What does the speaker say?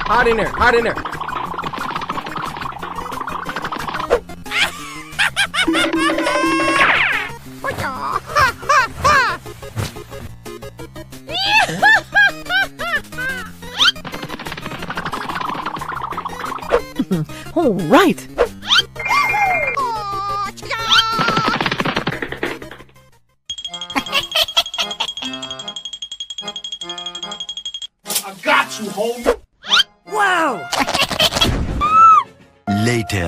Hide in there. Hide in there. All right. I got you, homie. Wow. Later.